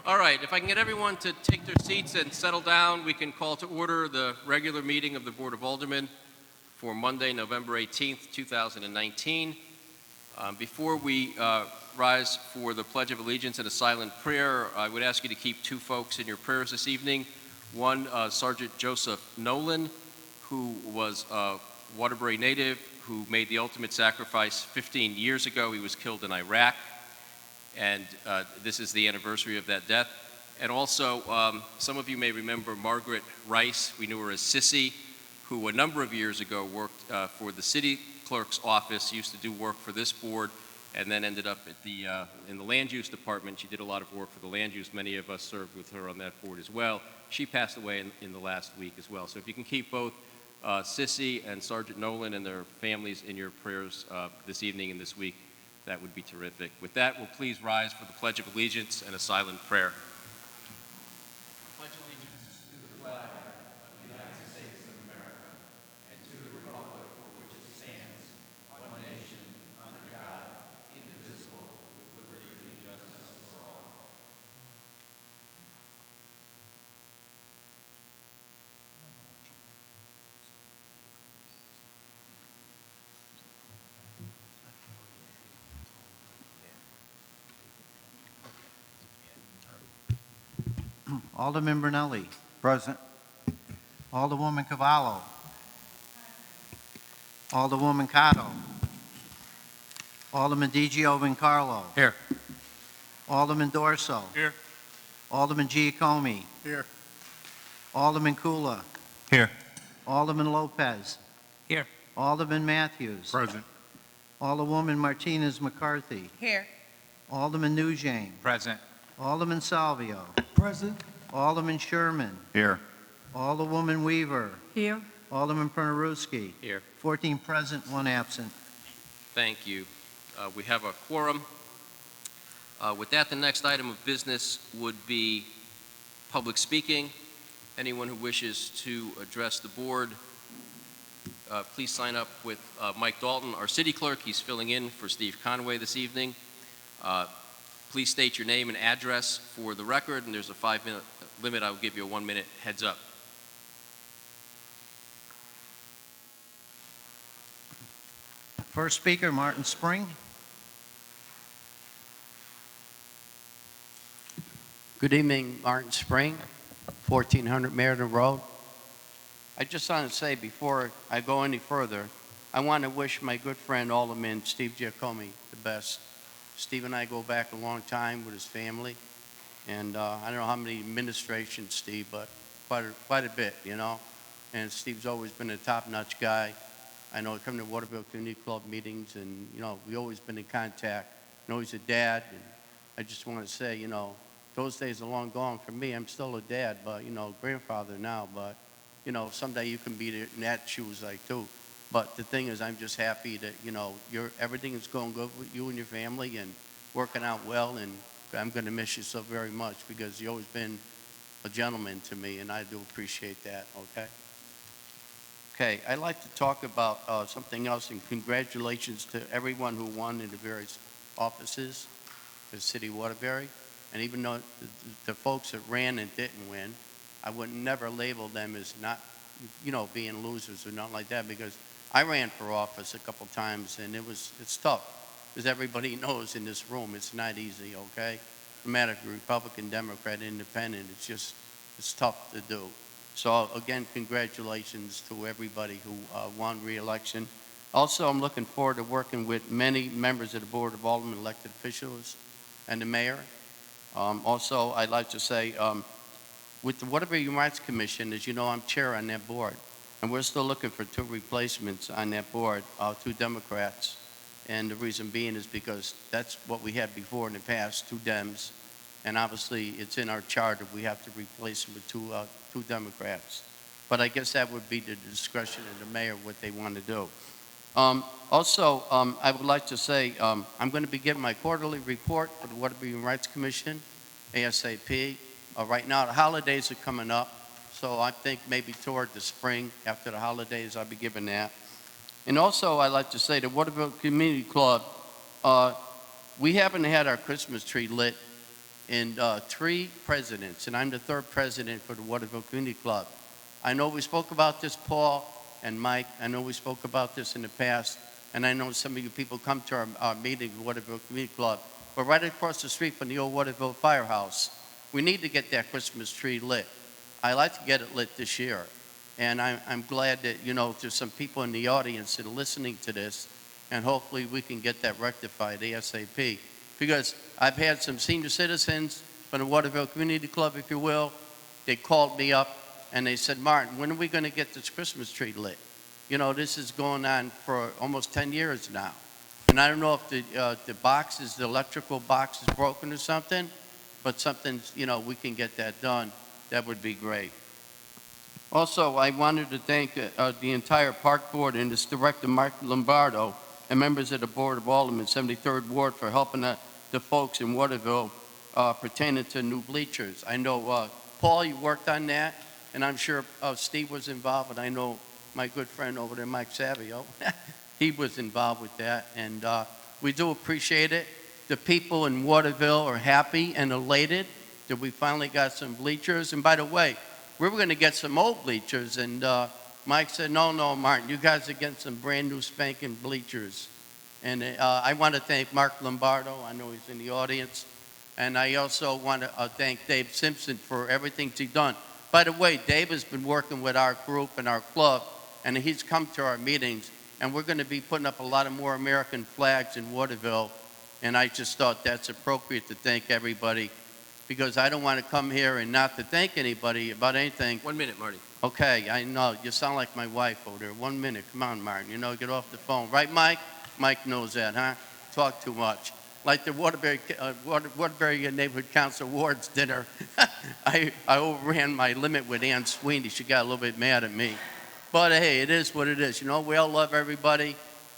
All right, if I can get everyone to take their seats and settle down, we can call to order the regular meeting of the Board of Aldermen for Monday, November 18th, 2019. Before we rise for the Pledge of Allegiance and a silent prayer, I would ask you to keep two folks in your prayers this evening. One, Sergeant Joseph Nolan, who was a Waterbury native who made the ultimate sacrifice 15 years ago. He was killed in Iraq, and this is the anniversary of that death. And also, some of you may remember Margaret Rice. We knew her as Sissy, who a number of years ago worked for the city clerk's office, used to do work for this board, and then ended up at in the land use department. She did a lot of work for the land use. Many of us served with her on that board as well. She passed away in the last week as well. So if you can keep both Sissy and Sergeant Nolan and their families in your prayers this evening and this week, that would be terrific. With that, we'll please rise for the Pledge of Allegiance and a silent prayer. Pledge allegiance to the flag of the United States of America and to the republic for which it stands, one nation, under God, indivisible, with liberty and justice for all. Alderman Brunelli. Present. Alderwoman Cavallo. Alderwoman Cotto. Alderman DiGiovincarlo. Here. Alderman Dorso. Here. Alderman Giacomi. Here. Alderman Kula. Here. Alderman Lopez. Here. Alderman Matthews. Present. Alderwoman Martinez McCarthy. Here. Alderman Nugent. Present. Alderman Salvio. Present. Alderman Sherman. Here. Alderwoman Weaver. Here. Alderman Pernaruski. Here. 14 present, 1 absent. Thank you. We have a quorum. With that, the next item of business would be public speaking. Anyone who wishes to address the board, please sign up with Mike Dalton, our city clerk. He's filling in for Steve Conway this evening. Please state your name and address for the record, and there's a 5-minute limit. I will give you a 1-minute heads up. First speaker, Martin Spring. Good evening, Martin Spring, 1400 Meriden Road. I just want to say before I go any further, I want to wish my good friend Alderman Steve Giacomi the best. Steve and I go back a long time with his family, and I don't know how many administrations, Steve, but quite a bit, you know. And Steve's always been a top-notch guy. I know I come to Waterbury Connecticut Club meetings, and, you know, we've always been in contact. I know he's a dad, and I just want to say, you know, those days are long gone for me. I'm still a dad, but, you know, grandfather now, but, you know, someday you can be in that shoes like too. But the thing is, I'm just happy that, you know, everything is going good with you and your family and working out well, and I'm going to miss you so very much because you've always been a gentleman to me, and I do appreciate that, okay? Okay, I'd like to talk about something else, and congratulations to everyone who won in the various offices for the city of Waterbury. And even though the folks that ran and didn't win, I would never label them as not, you know, being losers or nothing like that, because I ran for office a couple times, and it's tough, because everybody knows in this room it's not easy, okay? No matter if you're Republican, Democrat, Independent, it's tough to do. So again, congratulations to everybody who won re-election. Also, I'm looking forward to working with many members of the Board of Aldermen, elected officials, and the mayor. Also, I'd like to say, with the Waterbury Human Rights Commission, as you know, I'm chair on that board. And we're still looking for 2 replacements on that board, 2 Democrats. And the reason being is because that's what we had before in the past, 2 Dems. And obviously, it's in our charter. We have to replace them with 2 Democrats. But I guess that would be the discretion of the mayor, what they want to do. Also, I would like to say I'm going to be giving my quarterly report for the Waterbury Human Rights Commission, ASAP. Right now, the holidays are coming up. So I think maybe toward the spring, after the holidays, I'll be giving that. And also, I'd like to say the Waterbury Community Club, we haven't had our Christmas tree lit in 3 presidents, and I'm the 3rd president for the Waterville Community Club. I know we spoke about this, Paul and Mike. I know we spoke about this in the past, and I know some of you people come to our meeting, the Waterville Community Club. But right across the street from the old Waterville Firehouse, we need to get that Christmas tree lit. I like to get it lit this year, and I'm glad that, there's some people in the audience that are listening to this, and hopefully we can get that rectified ASAP. Because I've had some senior citizens from the Waterville Community Club, if you will, they called me up and they said, Martin, when are we going to get this Christmas tree lit? This is going on for almost 10 years now. And I don't know if the electrical box is broken or something, but something's, we can get that done. That would be great. Also, I wanted to thank the entire park board and its director, Mark Lombardo, and members of the Board of Aldermen, 73rd Ward, for helping the folks in Waterville pertaining to new bleachers. I know, Paul, you worked on that, and I'm sure Steve was involved, and I know my good friend over there, Mike Savio, he was involved with that, and we do appreciate it. The people in Waterville are happy and elated that we finally got some bleachers. And by the way, we were going to get some old bleachers, and Mike said, no, Martin, you guys are getting some brand new spanking bleachers. And I want to thank Mark Lombardo. I know he's in the audience. And I also want to thank Dave Simpson for everything he's done. By the way, Dave has been working with our group and our club, and he's come to our meetings, and we're going to be putting up a lot of more American flags in Waterville, and I just thought that's appropriate to thank everybody, because I don't want to come here and not to thank anybody about anything. 1 minute, Marty. Okay, I know, you sound like my wife over there. 1 minute, come on, Martin, get off the phone. Right, Mike? Mike knows that, huh? Talk too much. Like the Waterbury Neighborhood Council Awards dinner, I overran my limit with Ann Sweeney. She got a little bit mad at me. But hey, it is what it is. We all love everybody.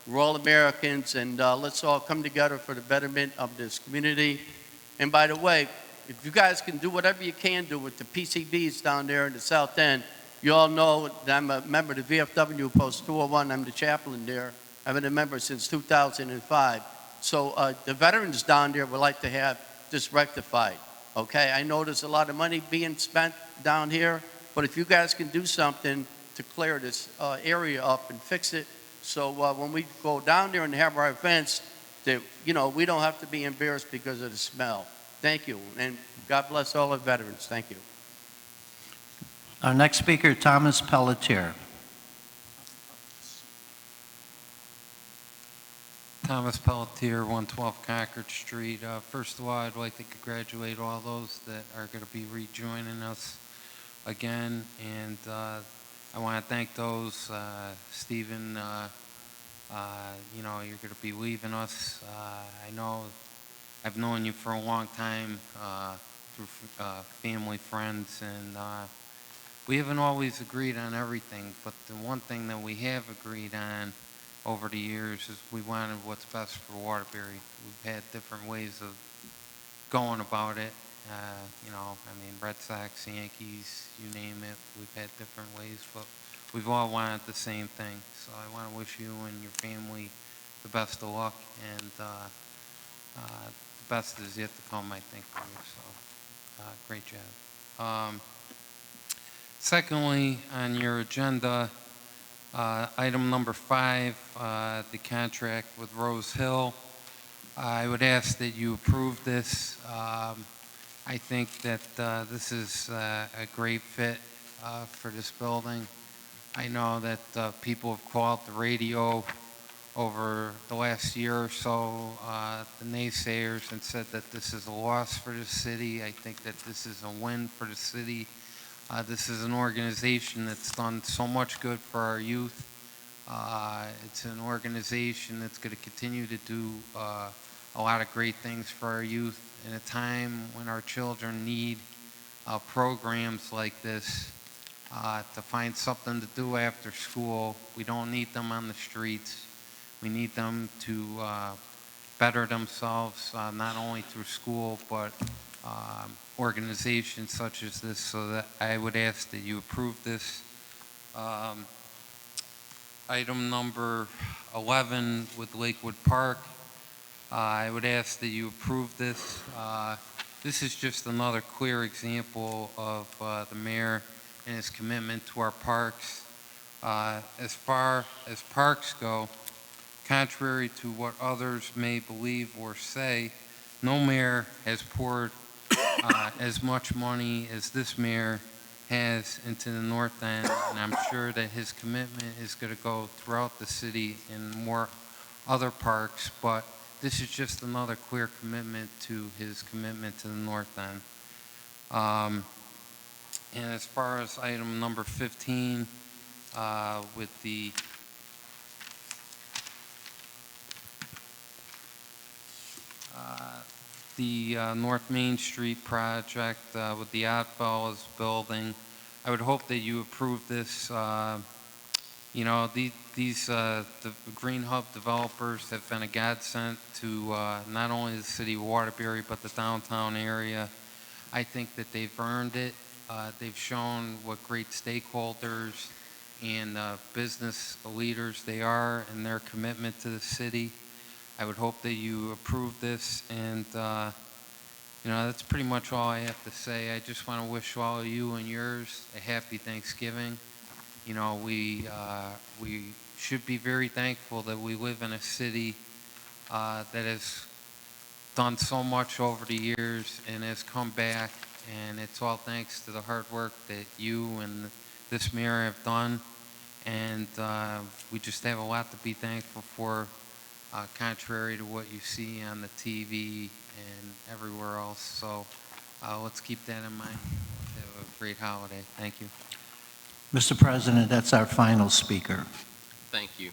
We're all Americans, and let's all come together for the betterment of this community. And by the way, if you guys can do whatever you can do with the PCBs down there in the South End, you all know that I'm a member of the VFW Post 201. I'm the chaplain there. I've been a member since 2005. So the veterans down there would like to have this rectified, okay? I know there's a lot of money being spent down here, but if you guys can do something to clear this area up and fix it, so when we go down there and have our events, that, we don't have to be embarrassed because of the smell. Thank you, and God bless all the veterans. Thank you. Our next speaker, Thomas Pelletier. Thomas Pelletier, 112 Concord Street. First of all, I'd like to congratulate all those that are going to be rejoining us again, and I want to thank those, Stephen, you're going to be leaving us. I know I've known you for a long time through family, friends, and we haven't always agreed on everything, but the one thing that we have agreed on over the years is we wanted what's best for Waterbury. We've had different ways of going about it. Red Sox, Yankees, you name it. We've had different ways, but we've all wanted the same thing. So I want to wish you and your family the best of luck, and the best is yet to come, I think, for you. So great job. Secondly, on your agenda, item number 5, the contract with Rose Hill. I would ask that you approve this. I think that this is a great fit for this building. I know that people have called the radio over the last year or so, the naysayers, and said that this is a loss for the city. I think that this is a win for the city. This is an organization that's done so much good for our youth. It's an organization that's going to continue to do a lot of great things for our youth in a time when our children need programs like this to find something to do after school. We don't need them on the streets. We need them to better themselves, not only through school, but organizations such as this. So that I would ask that you approve this. Item number 11 with Lakewood Park. I would ask that you approve this. This is just another clear example of the mayor and his commitment to our parks. As far as parks go, contrary to what others may believe or say, no mayor has poured as much money as this mayor has into the North End, and I'm sure that his commitment is going to go throughout the city and more other parks, but this is just another clear commitment to his commitment to the North End. And as far as item number 15, with the North Main Street project with the Oddfellows building, I would hope that you approve this. You know, the Green Hub developers have been a godsend to not only the city of Waterbury, but the downtown area. I think that they've earned it. They've shown what great stakeholders and business leaders they are and their commitment to the city. I would hope that you approve this, and you know, that's pretty much all I have to say. I just want to wish all of you and yours a happy Thanksgiving. You know, we should be very thankful that we live in a city that has done so much over the years and has come back, and it's all thanks to the hard work that you and this mayor have done, and we just have a lot to be thankful for, contrary to what you see on the TV and everywhere else. So let's keep that in mind. Have a great holiday. Thank you. Mr. President, that's our final speaker. Thank you.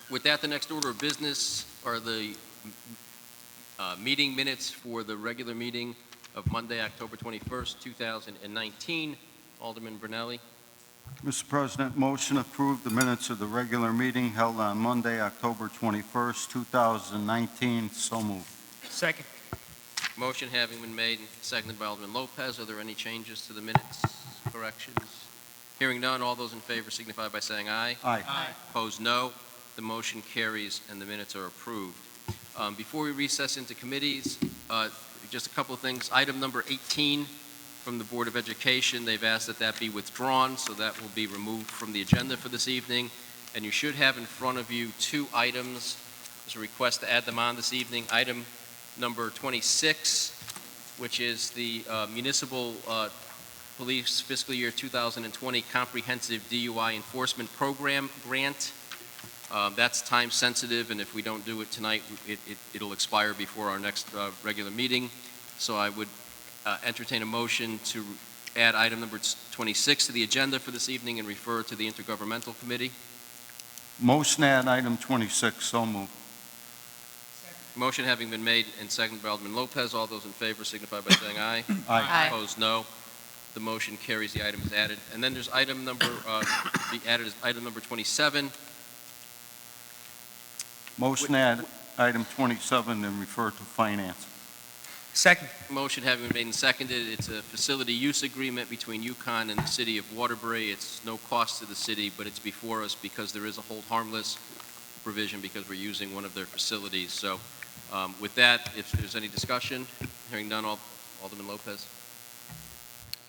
With that, the next order of business are the meeting minutes for the regular meeting of Monday, October 21st, 2019. Alderman Brunelli. Mr. President, motion to approve the minutes of the regular meeting held on Monday, October 21st, 2019. So moved. Second. Motion having been made and seconded by Alderman Lopez. Are there any changes to the minutes, corrections? Hearing none, all those in favor signify by saying aye. Aye. Opposed, no. The motion carries and the minutes are approved. Before we recess into committees, just a couple of things. Item number 18 from the Board of Education, they've asked that that be withdrawn, so that will be removed from the agenda for this evening. And you should have in front of you two items. There's a request to add them on this evening. Item number 26, which is the Municipal Police Fiscal Year 2020 Comprehensive DUI Enforcement Program Grant. That's time sensitive, and if we don't do it tonight, it'll expire before our next regular meeting. So I would entertain a motion to add item number 26 to the agenda for this evening and refer to the Intergovernmental Committee. Motion to add item 26. So moved. Motion having been made and seconded by Alderman Lopez. All those in favor signify by saying aye. Aye. Opposed, no. The motion carries. The item is added. And then there's item number, be added as item number 27. Motion to add item 27 and refer to finance. Second. Motion having been made and seconded. It's a facility use agreement between UConn and the city of Waterbury. It's no cost to the city, but it's before us because there is a hold harmless provision because we're using one of their facilities. So with that, if there's any discussion, hearing none, Alderman Lopez.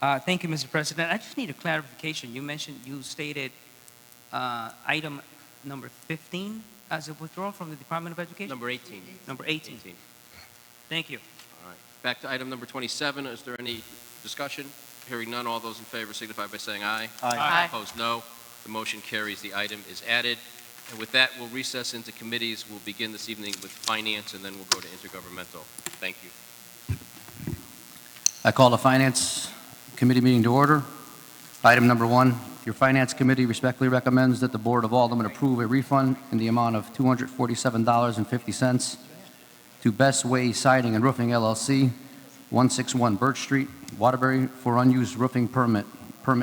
Thank you, Mr. President. I just need a clarification. You stated item number 15 as a withdrawal from the Department of Education? Number 18. Number 18. Thank you. All right. Back to item number 27. Is there any discussion? Hearing none, all those in favor signify by saying aye. Aye. Opposed, no. The motion carries. The item is added. And with that, we'll recess into committees. We'll begin this evening with finance, and then we'll go to intergovernmental. Thank you. I call the Finance Committee meeting to order. Item number 1, your Finance Committee respectfully recommends that the Board of Aldermen approve a refund in the amount of $247.50 to Best Way Siding and Roofing, LLC, 161 Birch Street, Waterbury, for unused roofing permit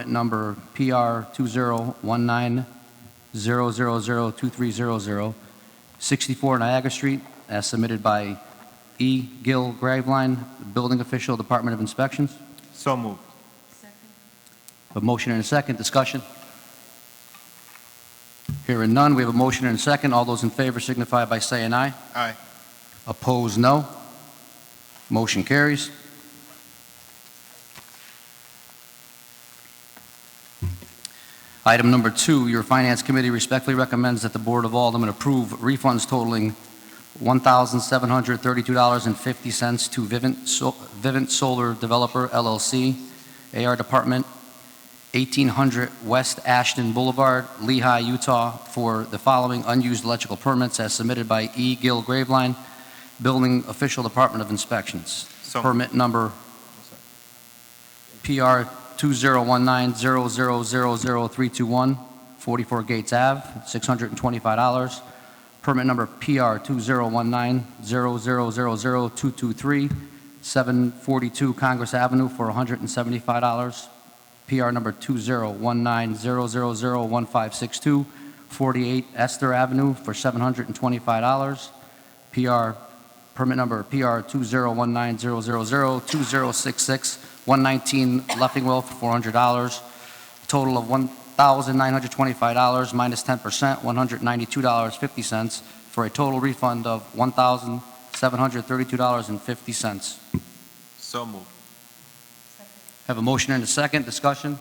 number PR 201900002300, 64 Niagara Street, as submitted by E. Gil Graveline, Building Official, Department of Inspections. So moved. A motion and a second. Discussion? Hearing none, we have a motion and a second. All those in favor signify by saying aye. Aye. Opposed, no. Motion carries. Item number 2, your Finance Committee respectfully recommends that the Board of Aldermen approve refunds totaling $1,732.50 to Vivint Solar Developer LLC, AR Department, 1800 West Ashton Boulevard, Lehigh, Utah, for the following unused electrical permits as submitted by E. Gill Graveline, Building Official Department of Inspections. Permit number PR 2019-00000321, 44 Gates Ave, $625. Permit number PR 2019-00000223, 742 Congress Avenue for $175. PR number 2019-000156, 48 Esther Avenue for $725. Permit number PR 2019-0002066, 119 Leffingwell for $400. Total of $1,925 minus 10%, $192.50, for a total refund of $1,732.50. So moved. Have a motion and a second. Discussion?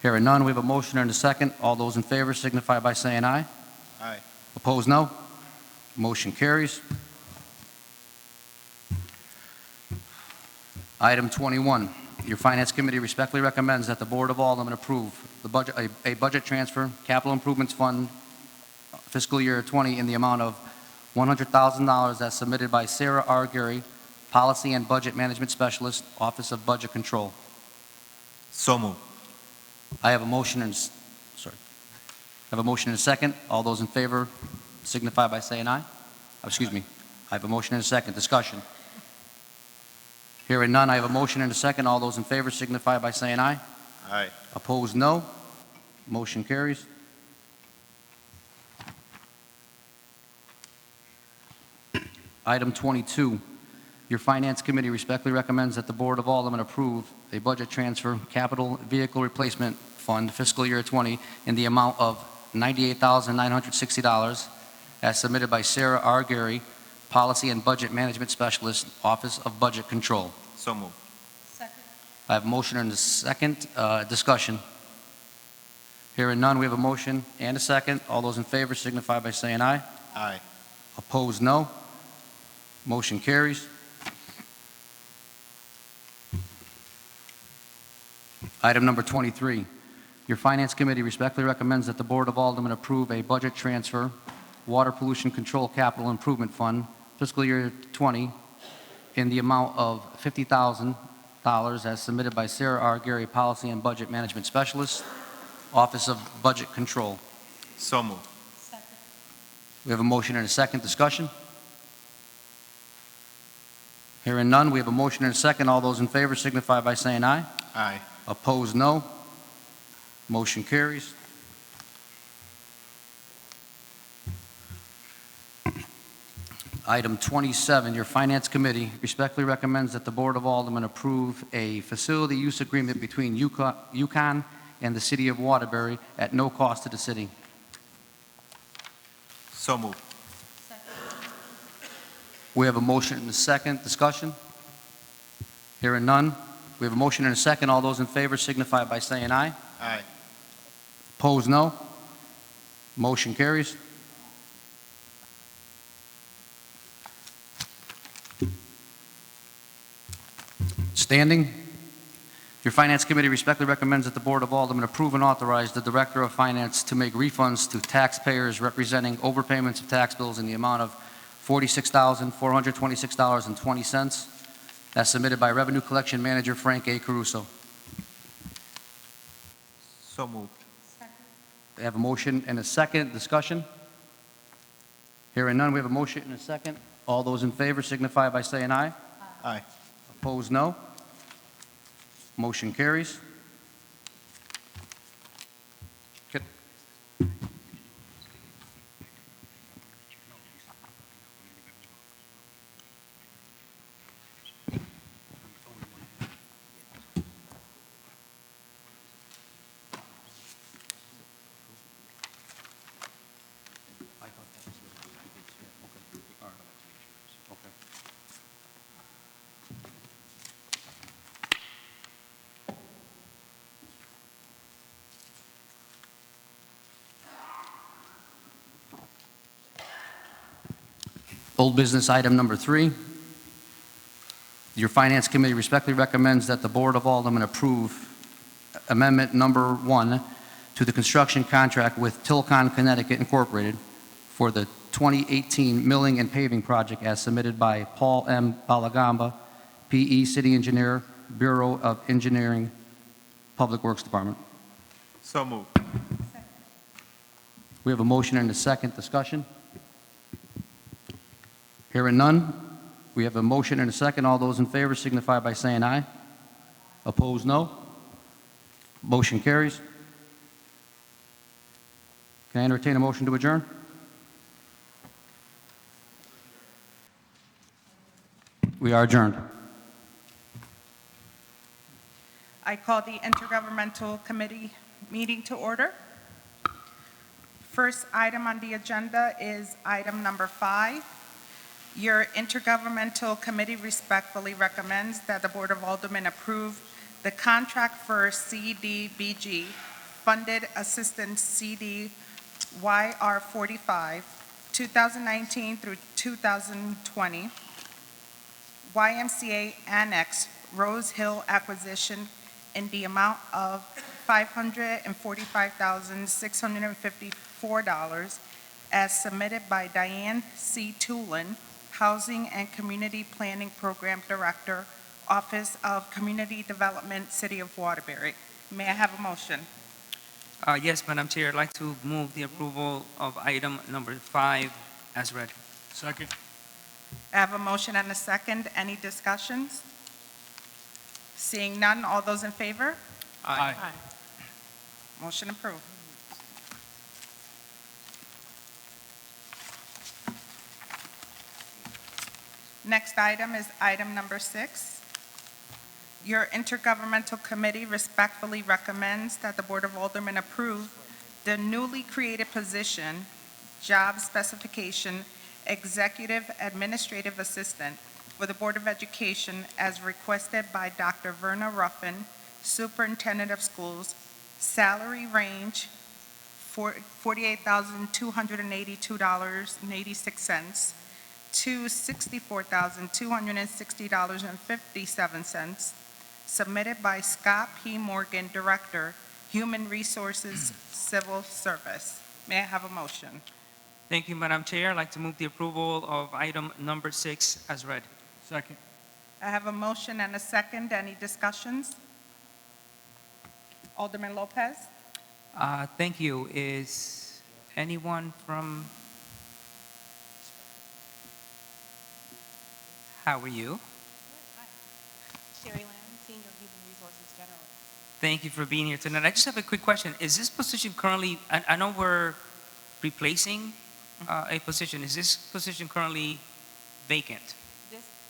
Hearing none, we have a motion and a second. All those in favor signify by saying aye. Aye. Opposed, no. Motion carries. Item 21, your Finance Committee respectfully recommends that the Board of Aldermen approve the budget, a budget transfer, Capital Improvements Fund, fiscal year 20, in the amount of $100,000 as submitted by Sarah R. Gary, Policy and Budget Management Specialist, Office of Budget Control. So moved. I have a motion and, I have a motion and a second. All those in favor signify by saying aye. Excuse me. I have a motion and a second. Discussion. Hearing none, I have a motion and a second. All those in favor signify by saying aye. Aye. Opposed, no. Motion carries. Item 22, your Finance Committee respectfully recommends that the Board of Aldermen approve a budget transfer, Capital Vehicle Replacement Fund, fiscal year 20, in the amount of $98,960 as submitted by Sarah R. Gary, Policy and Budget Management Specialist, Office of Budget Control. So moved. I have a motion and a second. Discussion. Hearing none, we have a motion and a second. All those in favor signify by saying aye. Aye. Opposed, no. Motion carries. Item number 23, your Finance Committee respectfully recommends that the Board of Aldermen approve a budget transfer, Water Pollution Control Capital Improvement Fund, fiscal year 20, in the amount of $50,000 as submitted by Sarah R. Gary, Policy and Budget Management Specialist, Office of Budget Control. So moved. We have a motion and a second. Discussion? Hearing none, we have a motion and a second. All those in favor signify by saying aye. Aye. Opposed, no. Motion carries. Item 27, your Finance Committee respectfully recommends that the Board of Aldermen approve a facility use agreement between UConn and the City of Waterbury at no cost to the city. So moved. We have a motion and a second. Discussion? Hearing none. We have a motion and a second. All those in favor signify by saying aye. Aye. Opposed, no. Motion carries. Standing. Your Finance Committee respectfully recommends that the Board of Aldermen approve and authorize the Director of Finance to make refunds to taxpayers representing overpayments of tax bills in the amount of $46,426.20 as submitted by Revenue Collection Manager Frank A. Caruso. So moved. We have a motion and a second. Discussion? Hearing none, we have a motion and a second. All those in favor signify by saying aye. Aye. Opposed, no. Motion carries. Old business item number 3. Your Finance Committee respectfully recommends that the Board of Aldermen approve amendment number 1 to the construction contract with Tilcon Connecticut Incorporated for the 2018 milling and paving project as submitted by Paul M. Balagamba, P.E. City Engineer, Bureau of Engineering, Public Works Department. So moved. We have a motion and a second. Discussion? Hearing none. We have a motion and a second. All those in favor signify by saying aye. Opposed, no. Motion carries. Can I entertain a motion to adjourn? We are adjourned. I call the Intergovernmental Committee meeting to order. First item on the agenda is item number 5. Your Intergovernmental Committee respectfully recommends that the Board of Aldermen approve the contract for CDBG, Funded Assistance CD YR 45, 2019 through 2020, YMCA Annex Rose Hill acquisition in the amount of $545,654 as submitted by Diane C. Tulin, Housing and Community Planning Program Director, Office of Community Development, City of Waterbury. May I have a motion? Yes, Madam Chair, I'd like to move the approval of item number 5 as read. Second. I have a motion and a second. Any discussions? Seeing none, all those in favor? Aye. Motion approved. Next item is item number 6. Your Intergovernmental Committee respectfully recommends that the Board of Aldermen approve the newly created position, job specification, Executive Administrative Assistant for the Board of Education as requested by Dr. Verna Ruffin, Superintendent of Schools, salary range $48,282.86 to $64,260.57, submitted by Scott P. Morgan, Director, Human Resources, Civil Service. May I have a motion? Thank you, Madam Chair. I'd like to move the approval of item number 6 as read. Second. I have a motion and a second. Any discussions? Alderman Lopez? Thank you. Is anyone from... How are you? Sherry Lamb, Senior Human Resources General. Thank you for being here tonight. I just have a quick question. Is this position currently, I know we're replacing a position. Is this position currently vacant?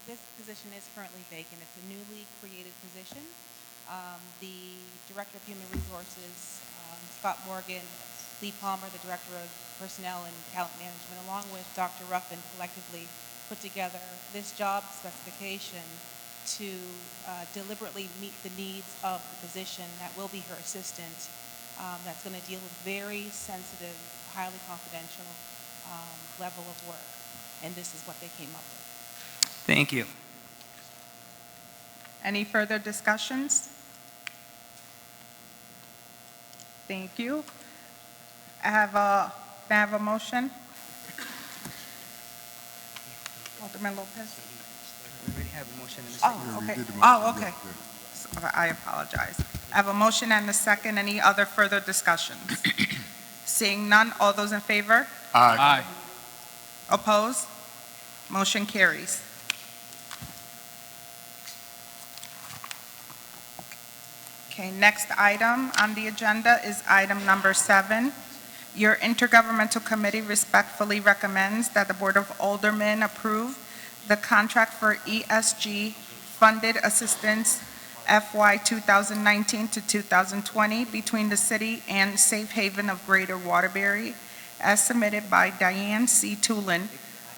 This position is currently vacant. It's a newly created position. The Director of Human Resources, Scott Morgan, Lee Palmer, the Director of Personnel and Talent Management, along with Dr. Ruffin, collectively put together this job specification to deliberately meet the needs of the position that will be her assistant, that's going to deal with very sensitive, highly confidential level of work. And this is what they came up with. Thank you. Any further discussions? Thank you. May I have a motion? Alderman Lopez? We already have a motion in the Oh, okay. Oh, okay. I apologize. I have a motion and a second. Any other further discussions? Seeing none, all those in favor? Aye. Opposed? Motion carries. Okay, next item on the agenda is item number 7. Your Intergovernmental Committee respectfully recommends that the Board of Aldermen approve the contract for ESG funded assistance FY 2019 to 2020 between the city and Safe Haven of Greater Waterbury as submitted by Diane C. Tulin,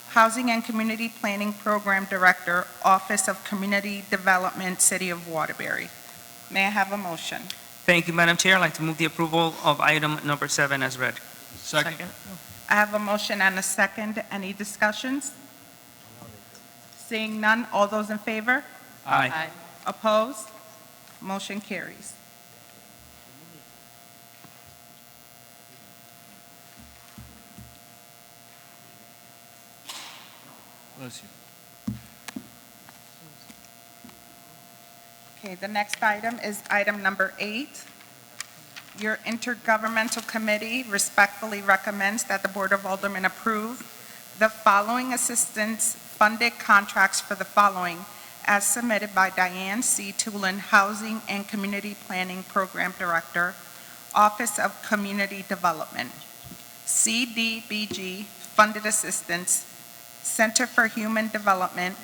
Housing and Community Planning Program Director, Office of Community Development, City of Waterbury. May I have a motion? Thank you, Madam Chair. I'd like to move the approval of item number 7 as read. Second. I have a motion and a second. Any discussions? Seeing none, all those in favor? Aye. Opposed? Motion carries. Okay, the next item is item number 8. Your intergovernmental committee respectfully recommends that the Board of Aldermen approve the following assistance-funded contracts for the following, as submitted by Diane C. Tulin, Housing and Community Planning Program Director, Office of Community Development. CDBG Funded Assistance, Center for Human Development,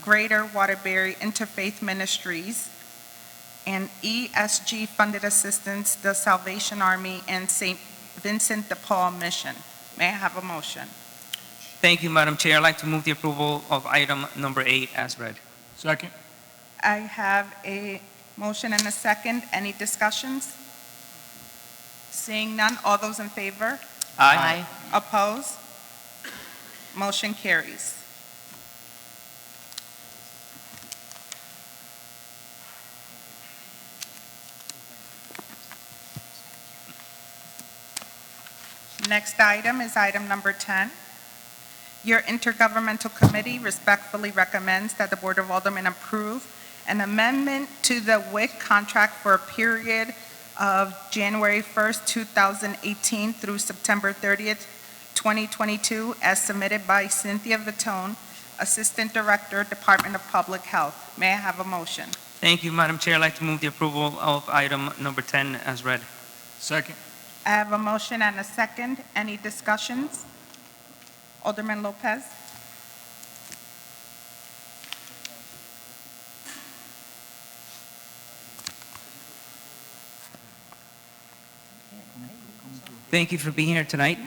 Greater Waterbury Interfaith Ministries, and ESG Funded Assistance, the Salvation Army and St. Vincent de Paul Mission. May I have a motion? Thank you, Madam Chair. I'd like to move the approval of item number 8 as read. Second. I have a motion and a second. Any discussions? Seeing none, all those in favor? Aye. Opposed? Motion carries. Next item is item number 10. Your intergovernmental committee respectfully recommends that the Board of Aldermen approve an amendment to the WIC contract for a period of January 1st, 2018 through September 30th, 2022, as submitted by Cynthia Vitone, Assistant Director, Department of Public Health. May I have a motion? Thank you, Madam Chair. I'd like to move the approval of item number 10 as read. Second. I have a motion and a second. Any discussions? Alderman Lopez? Thank you for being here tonight.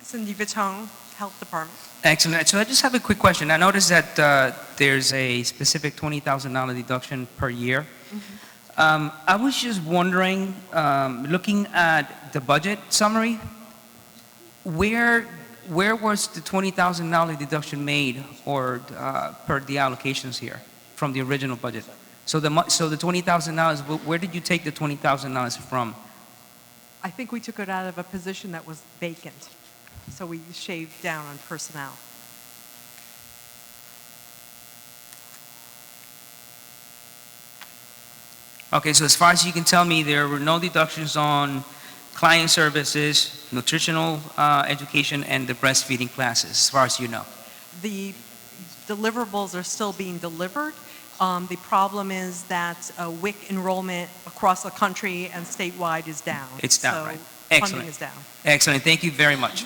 Cindy Vitone, Health Department. Excellent. So I just have a quick question. I noticed that there's a specific $20,000 deduction per year. I was just wondering, looking at the budget summary, where was the $20,000 deduction made or per the allocations here from the original budget? So the $20,000, where did you take the $20,000 from? I think we took it out of a position that was vacant, so we shaved down on personnel. Okay, so as far as you can tell me, there were no deductions on client services, nutritional education, and the breastfeeding classes, as far as you know. The deliverables are still being delivered. The problem is that WIC enrollment across the country and statewide is down. It's down, so right? Funding Excellent. is down. Excellent. Thank you very much.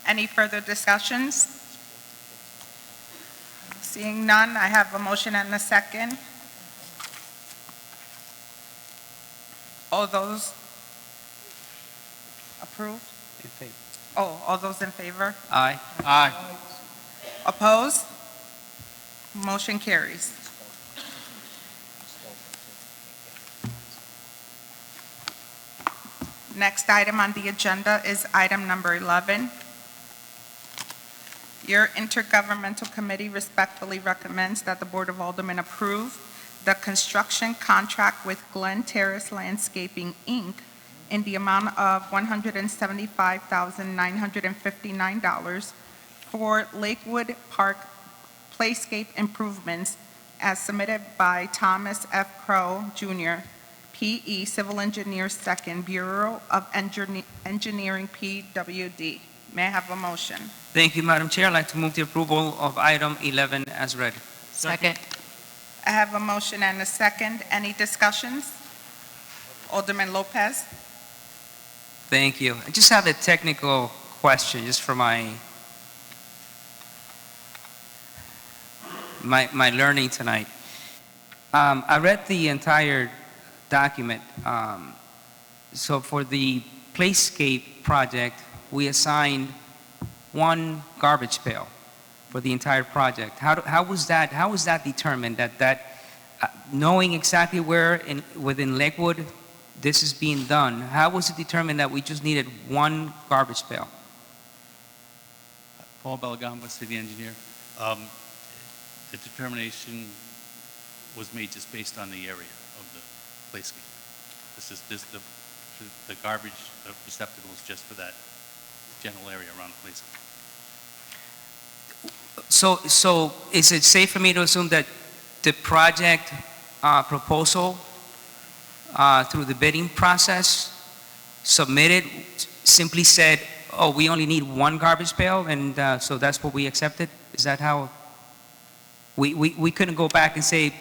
Any further discussions? Seeing none, I have a motion and a second. All those approved? Oh, all those in favor? Aye. Aye. Opposed? Motion carries. Next item on the agenda is item number 11. Your intergovernmental committee respectfully recommends that the Board of Aldermen approve the construction contract with Glen Terrace Landscaping, Inc. in the amount of $175,959 for Lakewood Park Playscape improvements as submitted by Thomas F. Crow, Jr., P.E., Civil Engineer, 2nd, Bureau of Engineering, PWD. May I have a motion? Thank you, Madam Chair. I'd like to move the approval of item 11 as read. Second. I have a motion and a second. Any discussions? Alderman Lopez? Thank you. I just have a technical question just for my learning tonight. I read the entire document. So for the Playscape project, we assigned one garbage pail for the entire project. How was that determined, that knowing exactly where within Lakewood this is being done, how was it determined that we just needed one garbage pail? Paul Belgamba, city engineer. The determination was made just based on the area of the playscape. The garbage receptacle is just for that general area around the playscape. So is it safe for me to assume that the project proposal through the bidding process submitted simply said, oh, we only need one garbage pail, and so that's what we accepted? Is that how? We couldn't go back and say,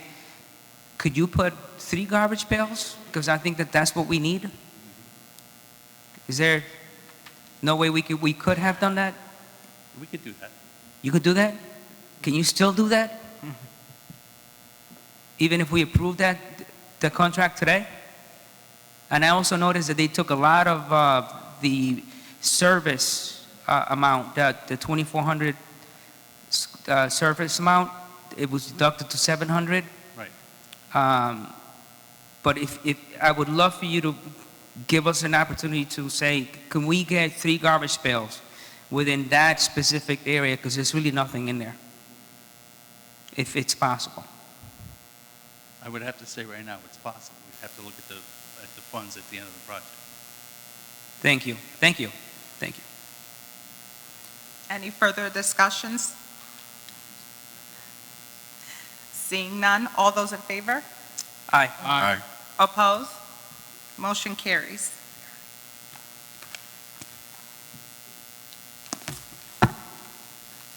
could you put 3 garbage pails? Because I think that that's what we need. Is there no way we could have done that? We could do that. You could do that? Can you still do that? Even if we approve that, the contract today? And I also noticed that they took a lot of the service amount, the 2,400 service amount, it was deducted to 700. Right. But if I would love for you to give us an opportunity to say, can we get 3 garbage pails within that specific area, because there's really nothing in there, if it's possible. I would have to say right now it's possible. We'd have to look at the funds at the end of the project. Thank you. Thank you. Thank you. Any further discussions? Seeing none, all those in favor? Aye. Aye. Opposed? Motion carries.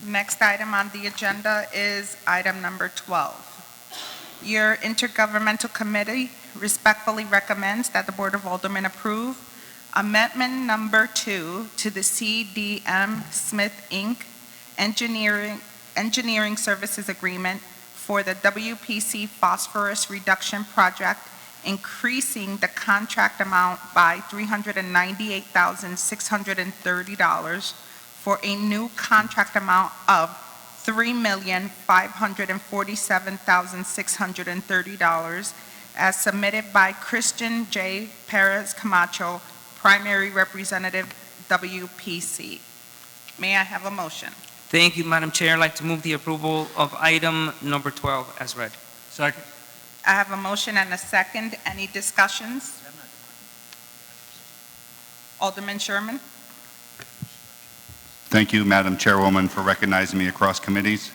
Next item on the agenda is item number 12. Your Intergovernmental Committee respectfully recommends that the Board of Aldermen approve Amendment Number 2 to the CDM Smith, Inc. Engineering Services Agreement for the WPC Phosphorus Reduction Project, increasing the contract amount by $398,630 for a new contract amount of $3,547,630 as submitted by Christian J. Perez Camacho, Primary Representative, WPC. May I have a motion? Thank you, Madam Chair. I'd like to move the approval of item number 12 as read. Second. I have a motion and a second. Any discussions? Alderman Sherman? Thank you, Madam Chairwoman, for recognizing me across committees.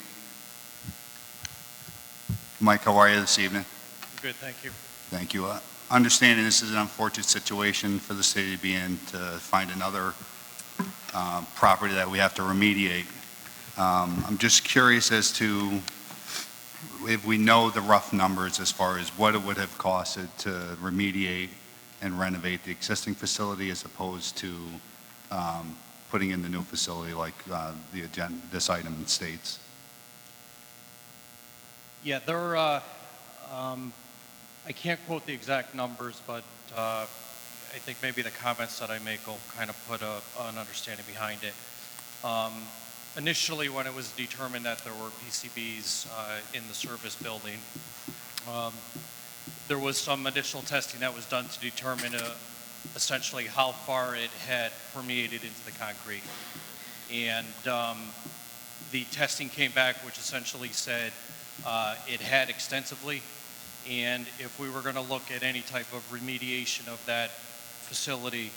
Mike, how are you this evening? Good, thank you. Thank you. Understanding this is an unfortunate situation for the city to be in, to find another property that we have to remediate. I'm just curious as to if we know the rough numbers as far as what it would have costed to remediate and renovate the existing facility as opposed to putting in the new facility like the agenda, this item states. Yeah, there, I can't quote the exact numbers, but I think maybe the comments that I make will kind of put an understanding behind it. Initially, when it was determined that there were PCBs in the service building, there was some additional testing that was done to determine essentially how far it had permeated into the concrete. And the testing came back, which essentially said it had extensively, and if we were going to look at any type of remediation of that facility,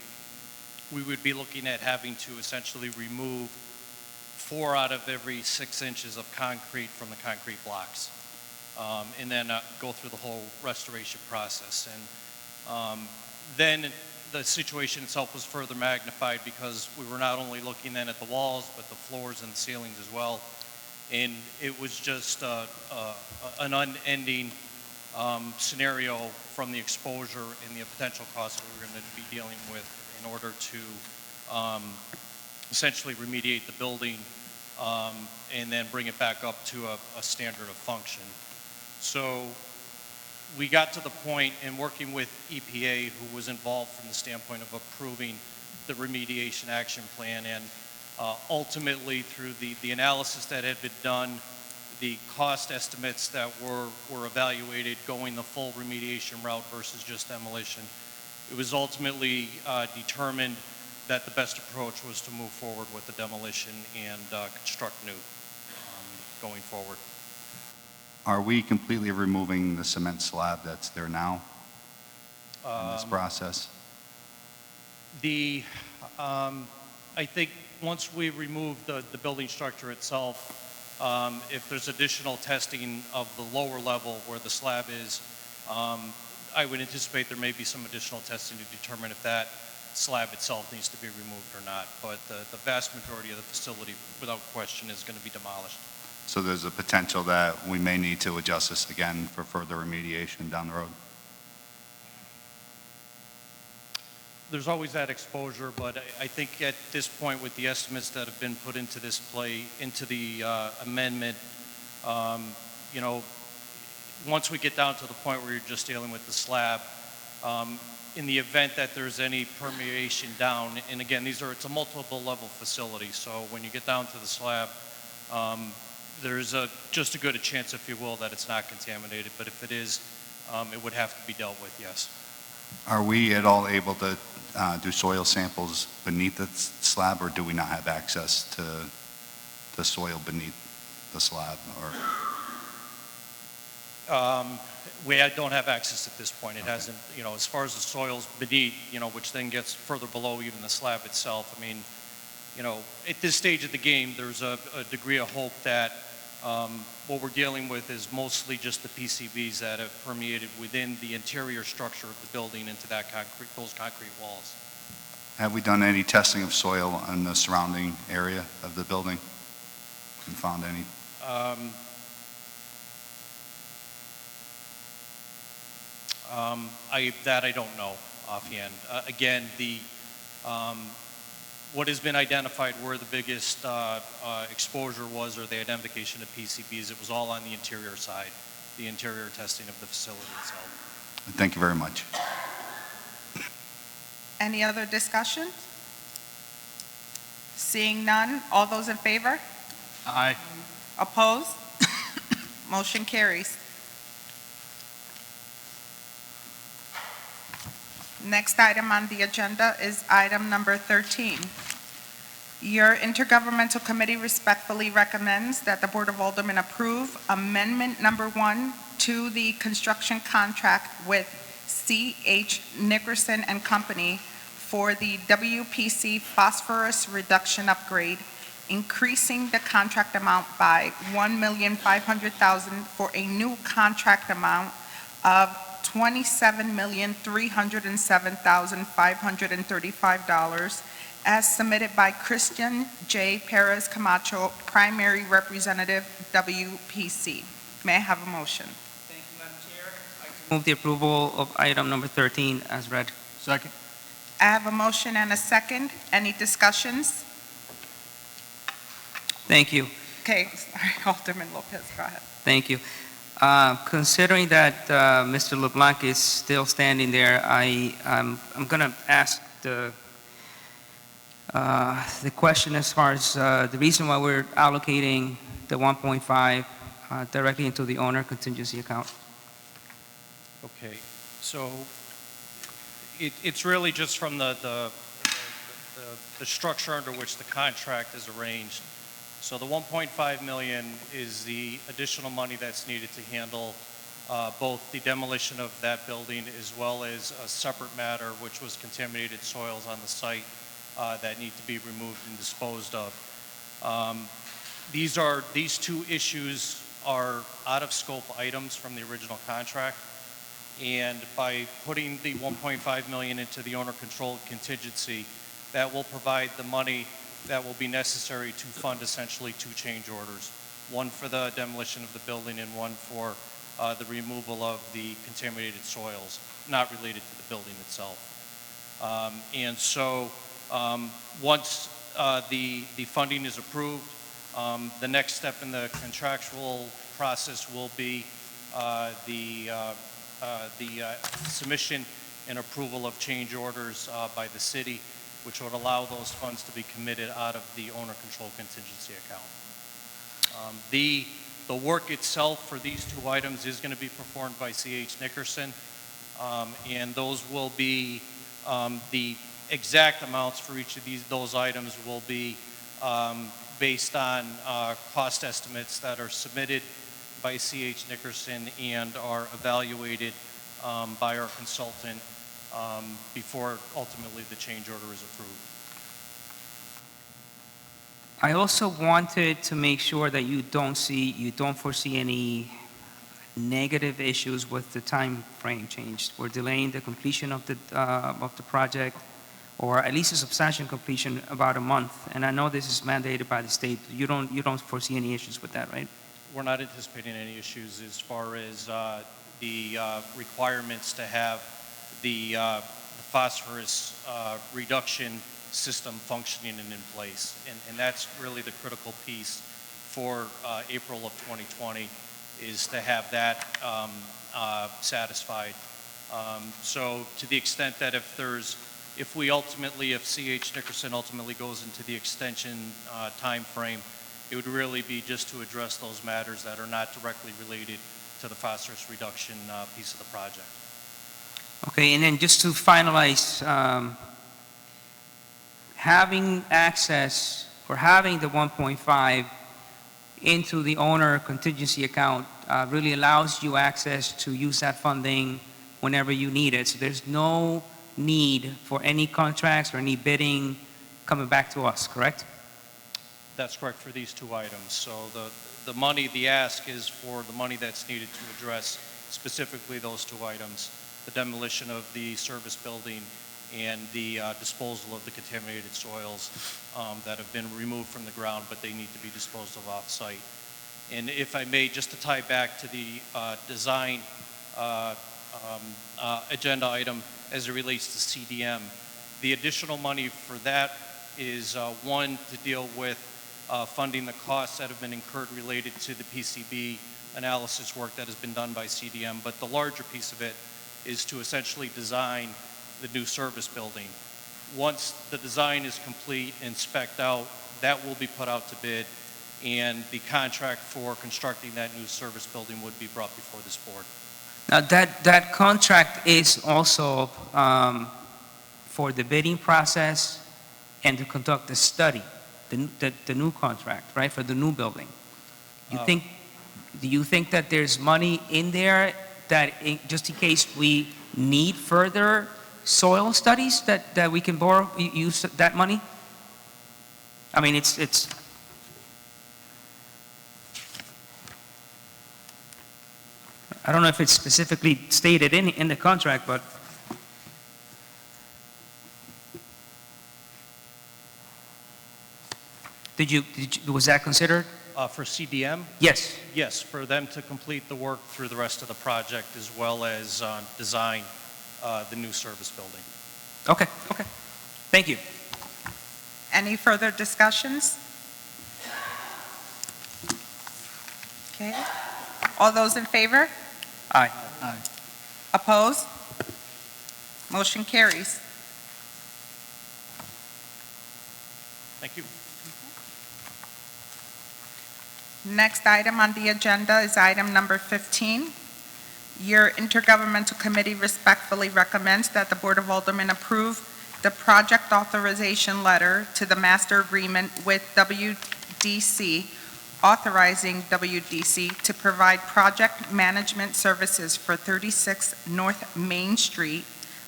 we would be looking at having to essentially remove 4 out of every 6 inches of concrete from the concrete blocks, and then go through the whole restoration process. And then the situation itself was further magnified because we were not only looking then at the walls, but the floors and the ceilings as well. And it was just an unending scenario from the exposure and the potential costs that we were going to be dealing with in order to essentially remediate the building and then bring it back up to a standard of function. So we got to the point in working with EPA, who was involved from the standpoint of approving the remediation action plan, and ultimately through the analysis that had been done, the cost estimates that were evaluated going the full remediation route versus just demolition, it was ultimately determined that the best approach was to move forward with the demolition and construct new going forward. Are we completely removing the cement slab that's there now in this process? I think once we remove the building structure itself, if there's additional testing of the lower level where the slab is, I would anticipate there may be some additional testing to determine if that slab itself needs to be removed or not. But the vast majority of the facility, without question, is going to be demolished. So there's a potential that we may need to adjust this again for further remediation down the road? There's always that exposure, but I think at this point, with the estimates that have been put into this into the amendment, you know, once we get down to the point where you're just dealing with the slab, in the event that there's any permeation down, and again, it's a multiple level facility, so when you get down to the slab, there's just a good a chance, if you will, that it's not contaminated, but if it is, it would have to be dealt with, yes. Are we at all able to do soil samples beneath the slab, or do we not have access to the soil beneath the slab? Or we don't have access at this point. It hasn't, you know, as far as the soils beneath, you know, which then gets further below even the slab itself. I mean, you know, at this stage of the game, there's a degree of hope that what we're dealing with is mostly just the PCBs that have permeated within the interior structure of the building into those concrete walls. have we done any testing of soil in the surrounding area of the building and found any? I don't know offhand. Again, what has been identified where the biggest exposure was, or the identification of PCBs, it was all on the interior side, the interior testing of the facility itself. Thank you very much. Any other discussion? Seeing none, all those in favor? Aye. Opposed? Motion carries. Next item on the agenda is item number 13. Your Intergovernmental Committee respectfully recommends that the Board of Aldermen approve Amendment Number 1 to the construction contract with C.H. Nickerson and Company for the WPC phosphorus reduction upgrade, increasing the contract amount by $1,500,000 for a new contract amount of $27,307,535 as submitted by Christian J. Perez Camacho, Primary Representative, WPC. May I have a motion? Thank you, Madam Chair. I'd like to move the approval of item number 13 as read. Second. I have a motion and a second. Any discussions? Thank you. Okay, sorry, Alderman Lopez, go ahead. Thank you. Considering that Mr. LeBlanc is still standing there, I'm going to ask the question as far as the reason why we're allocating the 1.5 directly into the owner contingency account. Okay, so it's really just from the structure under which the contract is arranged. So the 1.5 million is the additional money that's needed to handle both the demolition of that building as well as a separate matter, which was contaminated soils on the site that need to be removed and disposed of. These two issues are out of scope items from the original contract, and by putting the 1.5 million into the owner-controlled contingency, that will provide the money that will be necessary to fund essentially two change orders, one for the demolition of the building and one for the removal of the contaminated soils, not related to the building itself. And so once the funding is approved, the next step in the contractual process will be the submission and approval of change orders by the city, which would allow those funds to be committed out of the owner-controlled contingency account. The work itself for these two items is going to be performed by C.H. Nickerson, and those will be the exact amounts for each of those items will be based on cost estimates that are submitted by C.H. Nickerson and are evaluated by our consultant before ultimately the change order is approved. I also wanted to make sure that you don't foresee any negative issues with the time frame change. We're delaying the completion of the project, or at least a substantial completion, about a month. And I know this is mandated by the state. You don't foresee any issues with that, right? We're not anticipating any issues as far as the requirements to have the phosphorus reduction system functioning and in place. And that's really the critical piece for April of 2020, is to have that satisfied. So to the extent that if C.H. Nickerson ultimately goes into the extension time frame, it would really be just to address those matters that are not directly related to the phosphorus reduction piece of the project. Okay, and then just to finalize, having access or having the 1.5 into the owner contingency account really allows you access to use that funding whenever you need it. So there's no need for any contracts or any bidding coming back to us, correct? That's correct for these two items. So the money, the ask is for the money that's needed to address specifically those two items: the demolition of the service building and the disposal of the contaminated soils that have been removed from the ground, but they need to be disposed of off-site. And if I may, just to tie back to the design agenda item as it relates to CDM, the additional money for that is one, to deal with funding the costs that have been incurred related to the PCB analysis work that has been done by CDM, but the larger piece of it is to essentially design the new service building. Once the design is complete and spec'd out, that will be put out to bid, and the contract for constructing that new service building would be brought before this board. Now, that contract is also for the bidding process and to conduct the study, the new contract, right, for the new building. Do you think that there's money in there that, just in case we need further soil studies, that we can use that money? I mean, it's I don't know if it's specifically stated in the contract, but was that considered? For CDM? Yes. Yes, for them to complete the work through the rest of the project, as well as design the new service building. Okay. Thank you. Any further discussions? Okay. All those in favor? Aye. Opposed? Motion carries. Thank you. Next item on the agenda is item number 15. Your Intergovernmental Committee respectfully recommends that the Board of Aldermen approve the project authorization letter to the master agreement with WDC, authorizing WDC to provide project management services for 36 North Main Street,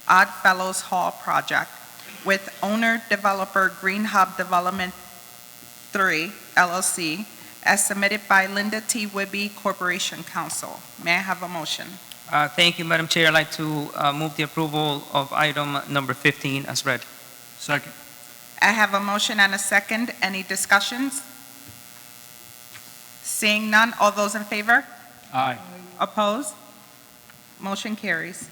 Odd Fellows Hall project with owner-developer Green Hub Development 3, LLC, as submitted by Linda T. Whibby Corporation Counsel. May I have a motion? Thank you, Madam Chair. I'd like to move the approval of item number 15 as read. Second. I have a motion and a second. Any discussions? Seeing none, all those in favor? Aye. Opposed? Motion carries.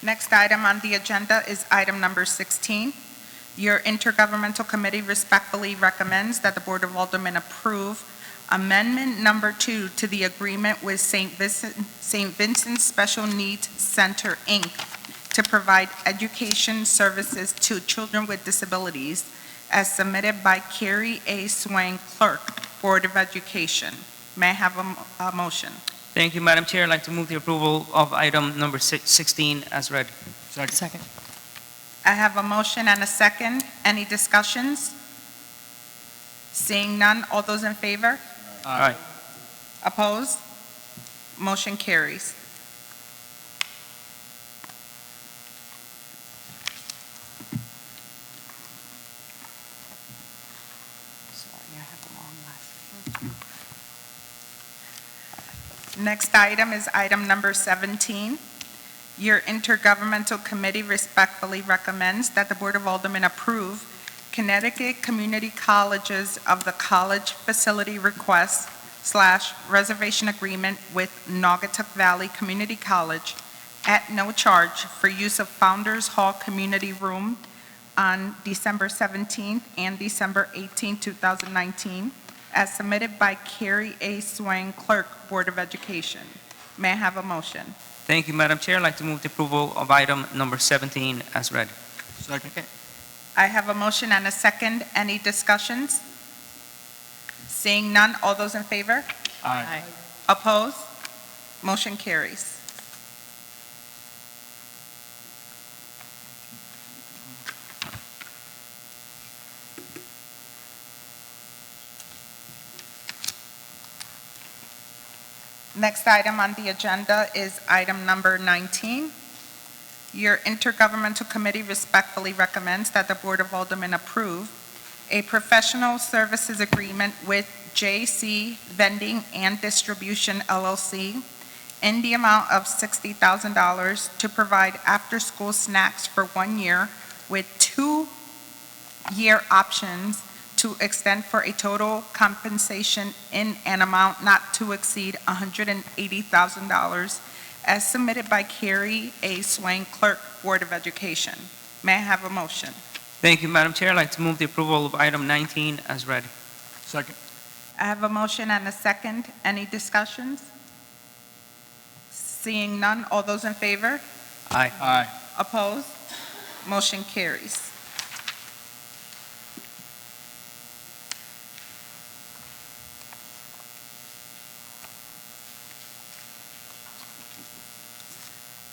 Next item on the agenda is item number 16. Your Intergovernmental Committee respectfully recommends that the Board of Aldermen approve Amendment Number 2 to the agreement with St. Vincent's Special Needs Center, Inc., to provide education services to children with disabilities, as submitted by Carrie A. Swain, Clerk, Board of Education. May I have a motion? Thank you, Madam Chair. I'd like to move the approval of item number 16 as read. Second. I have a motion and a second. Any discussions? Seeing none, all those in favor? Aye. Opposed? Motion carries. Sorry, I have the wrong last name. Next item is item number 17. Your Intergovernmental Committee respectfully recommends that the Board of Aldermen approve Connecticut Community Colleges of the College Facility Request / Reservation Agreement with Naugatuck Valley Community College at no charge for use of Founders Hall Community Room on December 17th and December 18th, 2019, as submitted by Carrie A. Swain, Clerk, Board of Education. May I have a motion? Thank you, Madam Chair. I'd like to move the approval of item number 17 as read. Second. I have a motion and a second. Any discussions? Seeing none, all those in favor? Aye. Opposed? Motion carries. Next item on the agenda is item number 19. Your Intergovernmental Committee respectfully recommends that the Board of Aldermen approve a professional services agreement with JC Vending and Distribution LLC in the amount of $60,000 to provide after-school snacks for 1 year with 2-year options to extend for a total compensation in an amount not to exceed $180,000 as submitted by Carrie A. Swain, Clerk, Board of Education. May I have a motion? Thank you, Madam Chair. I'd like to move the approval of item 19 as read. Second. I have a motion and a second. Any discussions? Seeing none, all those in favor? Aye. Aye. Opposed? Motion carries.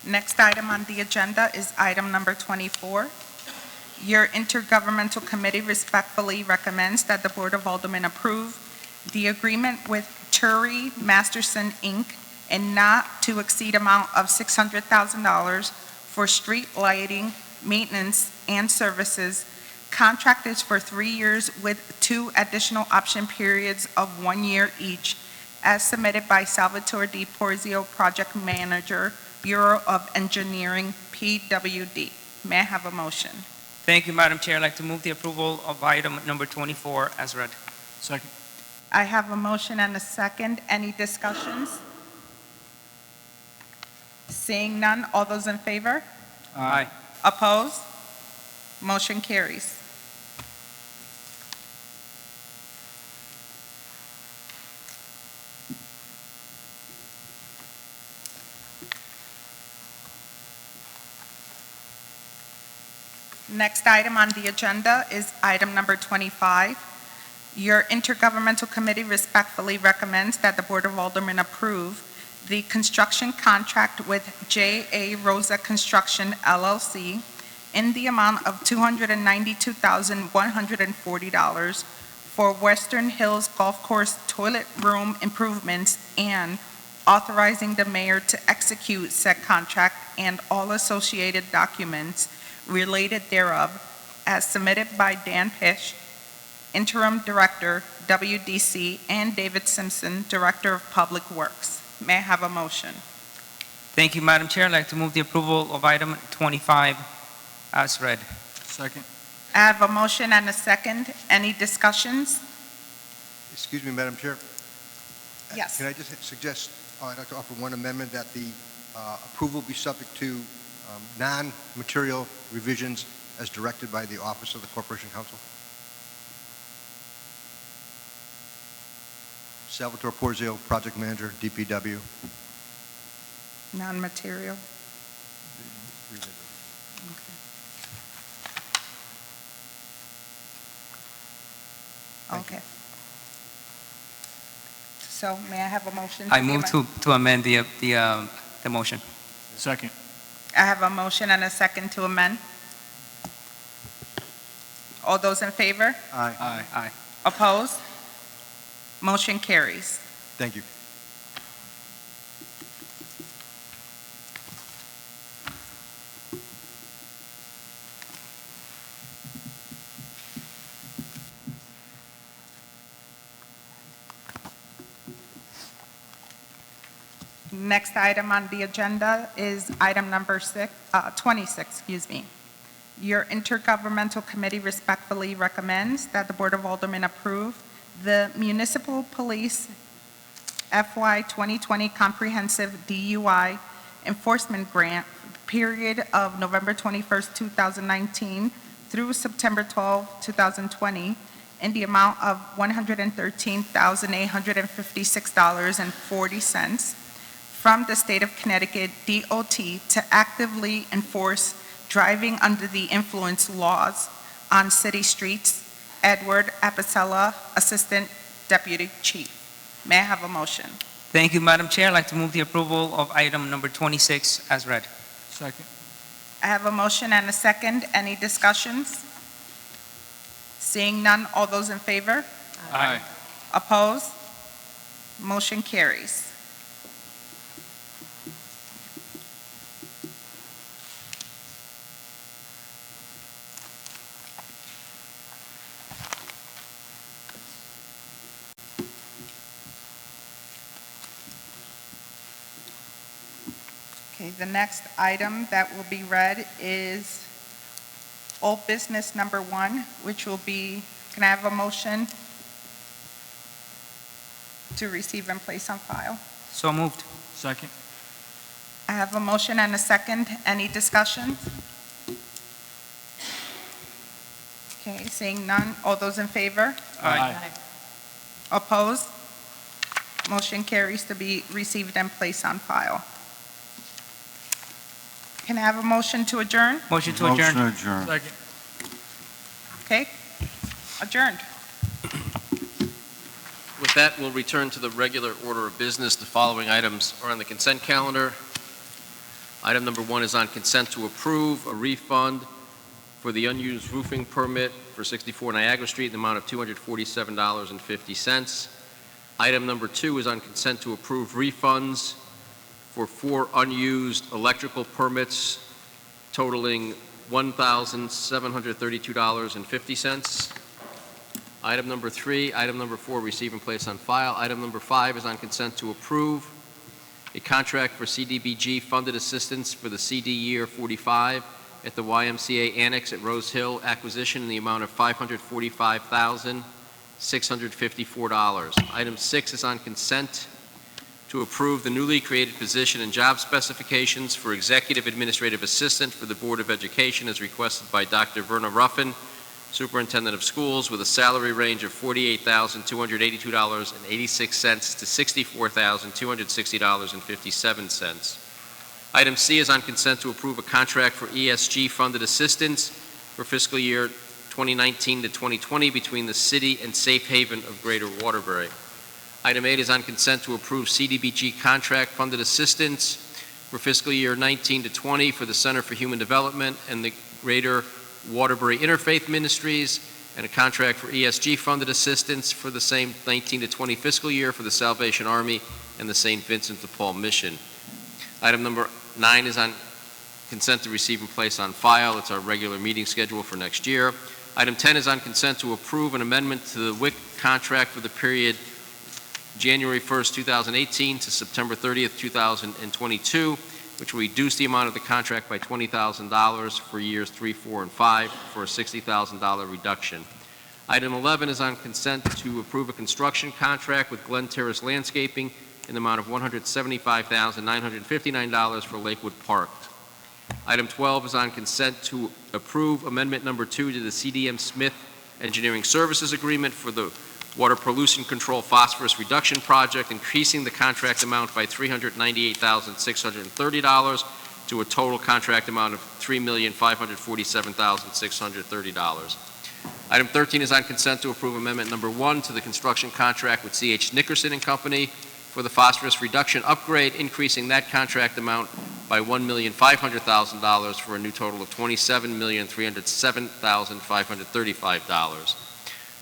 Next item on the agenda is item number 24. Your Intergovernmental Committee respectfully recommends that the Board of Aldermen approve the agreement with Turi Masterson, Inc., in not to exceed amount of $600,000 for street lighting, maintenance, and services. Contract is for 3 years with 2 additional option periods of 1 year each, as submitted by Salvatore Di Porzio, Project Manager, Bureau of Engineering, PWD. May I have a motion? Thank you, Madam Chair. I'd like to move the approval of item number 24 as read. Second. I have a motion and a second. Any discussions? Seeing none, all those in favor? Aye. Opposed? Motion carries. Next item on the agenda is item number 25. Your Intergovernmental Committee respectfully recommends that the Board of Aldermen approve the construction contract with J.A. Rosa Construction, LLC, in the amount of $292,140 for Western Hills Golf Course toilet room improvements and authorizing the mayor to execute said contract and all associated documents related thereof, as submitted by Dan Pish, Interim Director, WDC, and David Simpson, Director of Public Works. May I have a motion? Thank you, Madam Chair. I'd like to move the approval of item 25 as read. Second. I have a motion and a second. Any discussions? Excuse me, Madam Chair. Yes. Can I just suggest, I'd like to offer one amendment that the approval be subject to non-material revisions as directed by the Office of the Corporation Counsel. Salvatore Porzio, Project Manager, DPW. Non-material. Okay. So may I have a motion? I the move to amend the motion. Second. I have a motion and a second to amend. All those in favor? Aye. Aye. Opposed? Motion carries. Thank you. Next item on the agenda is item number 26, Your Intergovernmental Committee respectfully recommends that the Board of Aldermen approve the Municipal Police FY 2020 Comprehensive DUI Enforcement Grant, period of November 21st, 2019 through September 12, 2020, in the amount of $113,856.40 from the State of Connecticut DOT to actively enforce driving under the influence laws on city streets. Edward Apicella, Assistant Deputy Chief. May I have a motion? Thank you, Madam Chair. I'd like to move the approval of item number 26 as read. Second. I have a motion and a second. Any discussions? Seeing none, all those in favor? Aye. Opposed? Motion carries. Okay, the next item that will be read is old business number 1, which will be, can I have a motion to receive and place on file? So moved. Second. I have a motion and a second. Any discussions? Okay, seeing none. All those in favor? Aye. Opposed? Motion carries to be received and placed on file. Can I have a motion to adjourn? Motion to adjourn. Motion adjourned. Second. Okay, adjourned. With that, we'll return to the regular order of business. The following items are on the consent calendar. Item number 1 is on consent to approve a refund for the unused roofing permit for 64 Niagara Street in the amount of $247.50. Item number 2 is on consent to approve refunds for 4 unused electrical permits totaling $1,732.50. Item number 3, item number 4, receive and place on file. Item number 5 is on consent to approve a contract for CDBG funded assistance for the CD year 45 at the YMCA Annex at Rose Hill, acquisition in the amount of $545,654. Item 6 is on consent to approve the newly created position and job specifications for Executive Administrative Assistant for the Board of Education as requested by Dr. Verna Ruffin, Superintendent of Schools, with a salary range of $48,282.86 to $64,260.57. Item C is on consent to approve a contract for ESG funded assistance for fiscal year 2019 to 2020 between the City and Safe Haven of Greater Waterbury. Item 8 is on consent to approve CDBG contract funded assistance for fiscal year 19 to 20 for the Center for Human Development and the Greater Waterbury Interfaith Ministries, and a contract for ESG funded assistance for the same 19 to 20 fiscal year for the Salvation Army and the St. Vincent de Paul Mission. Item number 9 is on consent to receive and place on file. It's our regular meeting schedule for next year. Item 10 is on consent to approve an amendment to the WIC contract for the period January 1st, 2018 to September 30th, 2022, which will reduce the amount of the contract by $20,000 for years 3, 4, and 5 for a $60,000 reduction. Item 11 is on consent to approve a construction contract with Glen Terrace Landscaping in the amount of $175,959 for Lakewood Park. Item 12 is on consent to approve amendment number 2 to the CDM Smith Engineering Services Agreement for the Water Pollution Control Phosphorus Reduction Project, increasing the contract amount by $398,630 to a total contract amount of $3,547,630. Item 13 is on consent to approve amendment number 1 to the construction contract with C.H. Nickerson and Company for the phosphorus reduction upgrade, increasing that contract amount by $1,500,000 for a new total of $27,307,535.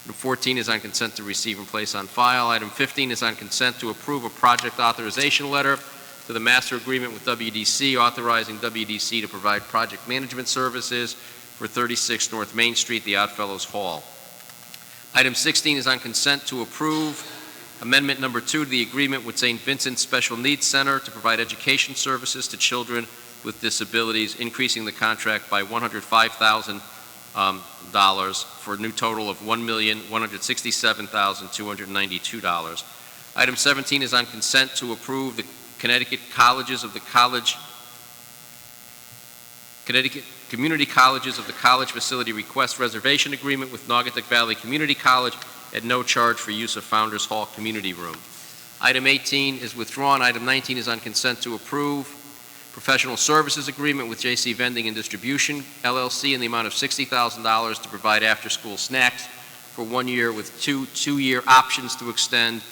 Item 14 is on consent to receive and place on file. Item 15 is on consent to approve a project authorization letter to the master agreement with WDC, authorizing WDC to provide project management services for 36 North Main Street, the Oddfellows Hall. Item 16 is on consent to approve amendment number 2 to the agreement with St. Vincent's Special Needs Center to provide education services to children with disabilities, increasing the contract by $105,000 for a new total of $1,167,292. Item 17 is on consent to approve the Connecticut Community Colleges of the College Facility Request Reservation Agreement with Naugatuck Valley Community College at no charge for use of Founders Hall Community Room. Item 18 is withdrawn. Item 19 is on consent to approve professional services agreement with J.C. Vending and Distribution, LLC, in the amount of $60,000 to provide after-school snacks for 1 year with two-year options to extend,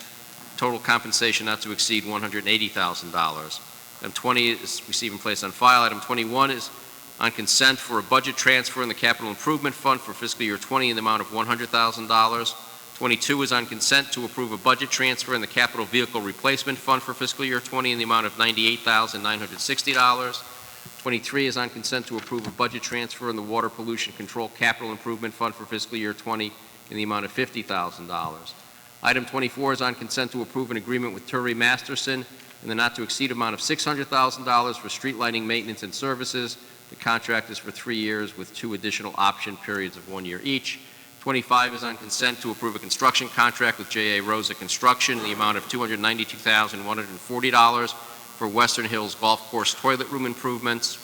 total compensation not to exceed $180,000. Item 20 is receive and place on file. Item 21 is on consent for a budget transfer in the Capital Improvement Fund for fiscal year 20 in the amount of $100,000. 22 is on consent to approve a budget transfer in the Capital Vehicle Replacement Fund for fiscal year 20 in the amount of $98,960. 23 is on consent to approve a budget transfer in the Water Pollution Control Capital Improvement Fund for fiscal year 20 in the amount of $50,000. Item 24 is on consent to approve an agreement with Turry Masterson in the not-to-exceed amount of $600,000 for street lighting maintenance and services. The contract is for 3 years with 2 additional option periods of 1 year each. 25 is on consent to approve a construction contract with J.A. Rosa Construction in the amount of $292,140 for Western Hills Golf Course toilet room improvements.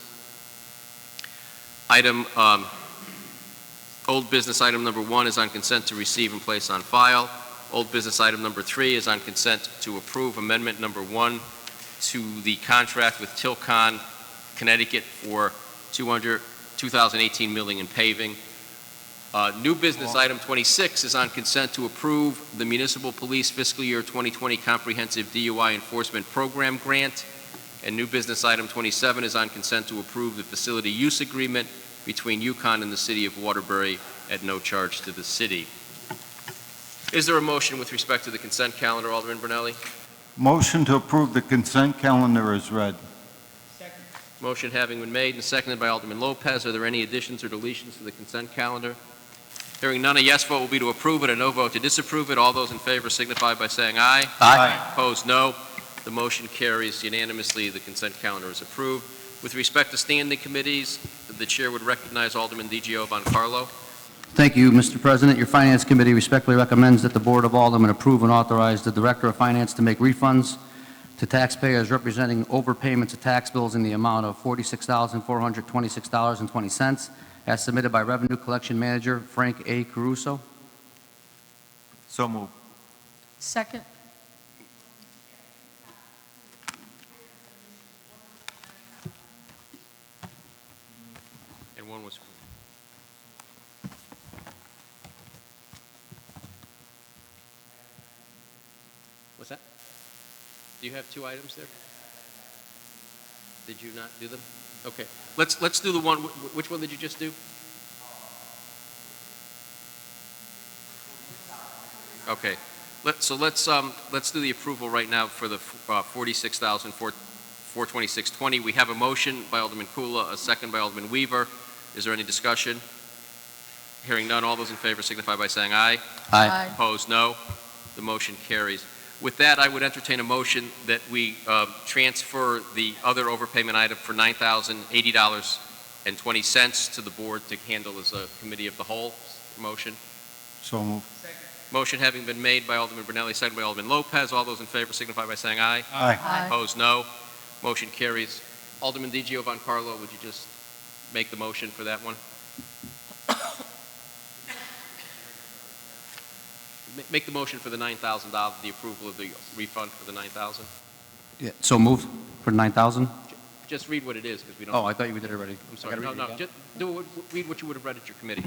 Old business item number 1 is on consent to receive and place on file. Old business item number 3 is on consent to approve amendment number 1 to the contract with Tilcon, Connecticut for 2018 milling and paving. New business item 26 is on consent to approve the Municipal Police Fiscal Year 2020 Comprehensive DUI Enforcement Program Grant. And new business item 27 is on consent to approve the facility use agreement between UConn and the City of Waterbury at no charge to the city. Is there a motion with respect to the consent calendar, Alderman Brunelli? Motion to approve the consent calendar is read. Motion having been made and seconded by Alderman Lopez, are there any additions or deletions to the consent calendar? Hearing none, a yes vote will be to approve it, a no vote to disapprove it. All those in favor signify by saying aye. Aye. Opposed, no. The motion carries unanimously. The consent calendar is approved. With respect to standing committees, the chair would recognize Alderman DiGio Von Carlo. Thank you, Mr. President. Your Finance Committee respectfully recommends that the Board of Aldermen approve and authorize the Director of Finance to make refunds to taxpayers representing overpayments of tax bills in the amount of $46,426.20, as submitted by Revenue Collection Manager Frank A. Caruso. So moved. Second. And one was... What's that? Do you have 2 items there? Did you not do them? Okay. Let's do the one. Which one did you just do? Okay. Let's do the approval right now for the $46,426.20. We have a motion by Alderman Kula, a second by Alderman Weaver. Is there any discussion? Hearing none, all those in favor signify by saying aye. Aye. Opposed, no. The motion carries. With that, I would entertain a motion that we transfer the other overpayment item for $9,080.20 to the board to handle as a committee of the whole. Motion. So moved. Motion having been made by Alderman Brunelli, seconded by Alderman Lopez. All those in favor signify by saying aye. Aye. Aye. Opposed, no. Motion carries. Alderman DiGio Von Carlo, would you just make the motion for that one? Make the motion for the $9,000, the approval of the refund for the $9,000. Yeah, so moved for $9,000? Just read what it is, because we don't... Oh, I thought you did it already. I'm sorry. No, just read what you would have read at your committee.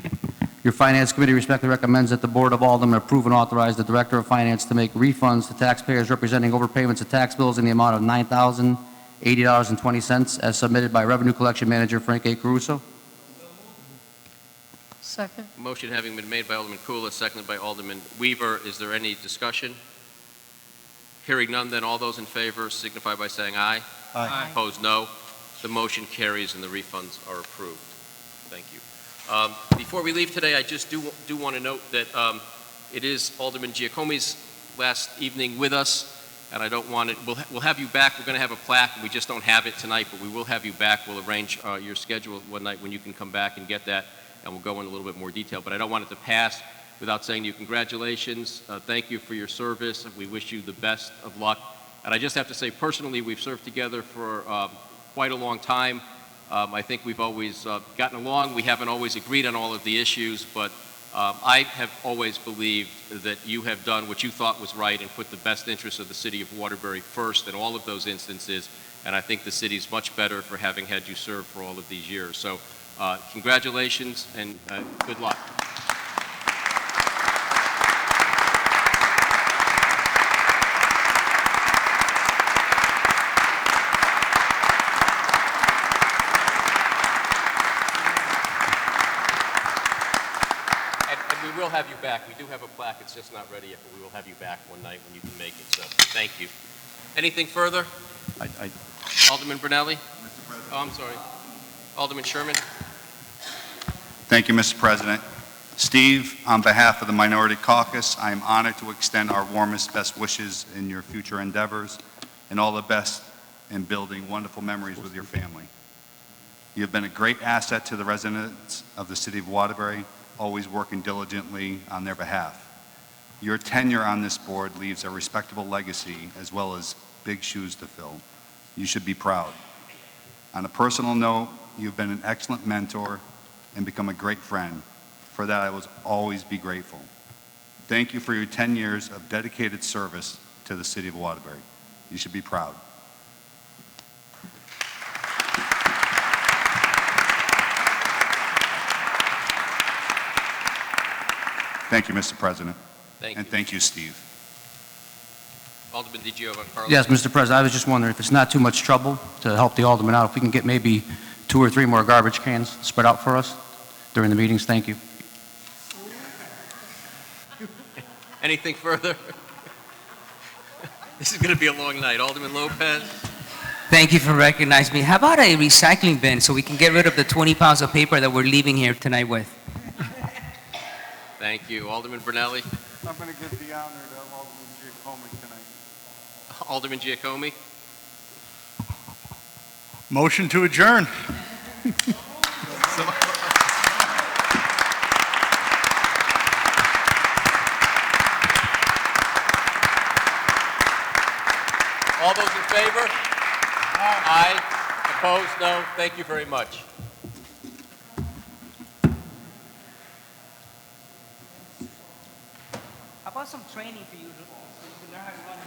Your Finance Committee respectfully recommends that the Board of Aldermen approve and authorize the Director of Finance to make refunds to taxpayers representing overpayments of tax bills in the amount of $9,080.20 as submitted by Revenue Collection Manager Frank A. Caruso. Second. Motion having been made by Alderman Kula, seconded by Alderman Weaver. Is there any discussion? Hearing none, then all those in favor signify by saying aye. Aye. Opposed, no. The motion carries and the refunds are approved. Thank you. Before we leave today, I just do want to note that it is Alderman Giacomi's last evening with us, and I don't want it. We'll have you back. We're going to have a plaque. We just don't have it tonight, but we will have you back. We'll arrange your schedule one night when you can come back and get that, and we'll go in a little bit more detail. But I don't want it to pass without saying to you congratulations. Thank you for your service. We wish you the best of luck. And I just have to say, personally, we've served together for quite a long time. I think we've always gotten along. We haven't always agreed on all of the issues, but I have always believed that you have done what you thought was right and put the best interests of the city of Waterbury first in all of those instances, and I think the city's much better for having had you serve for all of these years. So congratulations and good luck. We will have you back. We do have a plaque. It's just not ready yet, but we will have you back one night when you can make it. So thank you. Anything further? Alderman Brunelli? Mr. President. Oh, I'm sorry. Alderman Sherman? Thank you, Mr. President. Steve, on behalf of the Minority Caucus, I am honored to extend our warmest, best wishes in your future endeavors and all the best in building wonderful memories with your family. You have been a great asset to the residents of the city of Waterbury, always working diligently on their behalf. Your tenure on this board leaves a respectable legacy as well as big shoes to fill. You should be proud. On a personal note, you've been an excellent mentor and become a great friend. For that, I will always be grateful. Thank you for your 10 years of dedicated service to the city of Waterbury. You should be proud. Thank you, Mr. President. Thank And you. thank you, Steve. Alderman DiGiovancarlo? Yes, Mr. President, I was just wondering if it's not too much trouble to help the aldermen out, if we can get maybe 2 or 3 more garbage cans spread out for us during the meetings. Thank you. Anything further? This is going to be a long night. Alderman Lopez? Thank you for recognizing me. How about a recycling bin so we can get rid of the 20 pounds of paper that we're leaving here tonight with? Thank you. Alderman Brunelli? I'm going to give the honor to Alderman Giacomi tonight. Alderman Giacomi? Motion to adjourn. All those in favor? Aye. Opposed? No. Thank you very much. How about some training for you to learn how to run?